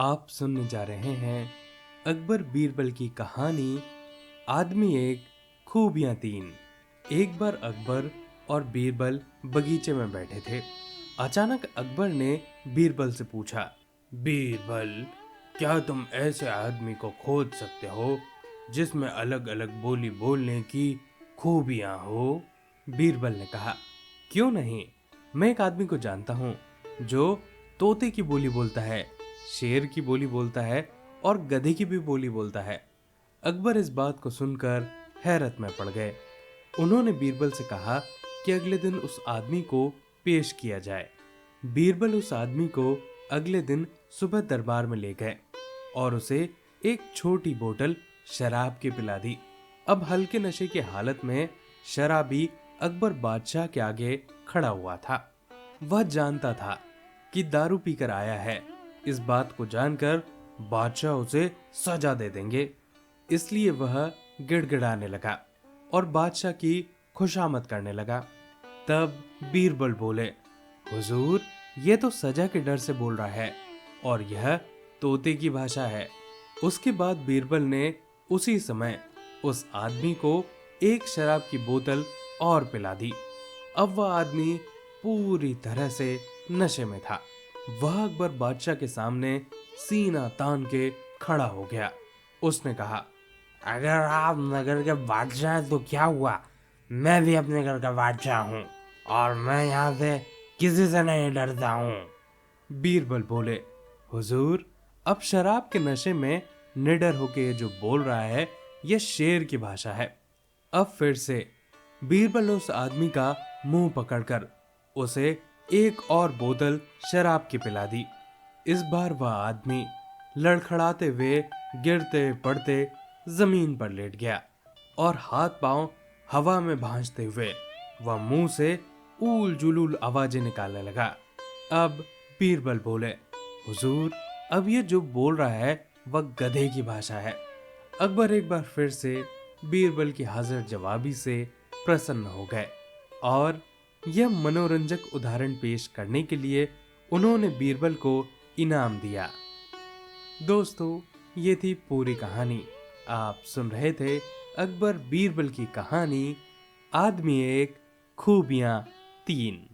आप सुनने जा रहे हैं अकबर बीरबल की कहानी आदमी एक खूबियां तीन। एक बार अकबर और बीरबल बगीचे में बैठे थे। अचानक अकबर ने बीरबल से पूछा, बीरबल, क्या तुम ऐसे आदमी को खोज सकते हो जिसमें अलग अलग बोली बोलने की खूबियां हो? बीरबल ने कहा, क्यों नहीं, मैं एक आदमी को जानता हूँ जो तोते की बोली बोलता है, शेर की बोली बोलता है और गधे की भी बोली बोलता है। अकबर इस बात को सुनकर हैरत में पड़ गए। उन्होंने बीरबल से कहा कि अगले दिन उस आदमी को पेश किया जाए। बीरबल उस आदमी को अगले दिन सुबह दरबार में ले गए और उसे एक छोटी बोतल शराब की पिला दी। अब हल्के नशे की हालत में शराबी अकबर बादशाह के आगे खड़ा हुआ था। वह जानता था कि दारू पीकर आया है। इस बात को जानकर बादशाह उसे सजा दे देंगे, इसलिए वह गिड़गिड़ाने लगा और बादशाह की खुशामद करने लगा। तब बीरबल बोले, हुजूर, ये तो सजा के डर से बोल रहा है और यह तोते की भाषा है। उसके बाद बीरबल ने उसी समय उस आदमी को एक शराब की बोतल और पिला दी। अब वह आदमी पूरी तरह से नशे में था। वह अकबर बादशाह के सामने सीना तान के खड़ा हो गया। उसने कहा, अगर आप नगर के बादशाह हैं तो क्या हुआ, मैं भी अपने घर का बादशाह हूँ और मैं यहाँ से किसी से नहीं डरता हूँ। बीरबल बोले, हुजूर, अब शराब के नशे में निडर होके ये जो बोल रहा है यह शेर की भाषा है। अब फिर से बीरबल ने उस आदमी का मुंह पकड़कर उसे एक और बोतल शराब की पिला दी। इस बार वह आदमी लड़खड़ाते हुए गिरते पड़ते जमीन पर लेट गया और हाथ पांव हवा में भांजते हुए वह मुंह से ऊल जुलूल आवाजें निकालने लगा। अब बीरबल बोले, हुजूर, अब ये जो बोल रहा है वह गधे की भाषा है। अकबर एक बार फिर से बीरबल की हाजिर जवाबी से प्रसन्न हो गए और यह मनोरंजक उदाहरण पेश करने के लिए उन्होंने बीरबल को इनाम दिया। दोस्तों, ये थी पूरी कहानी। आप सुन रहे थे अकबर बीरबल की कहानी आदमी एक खूबियां तीन।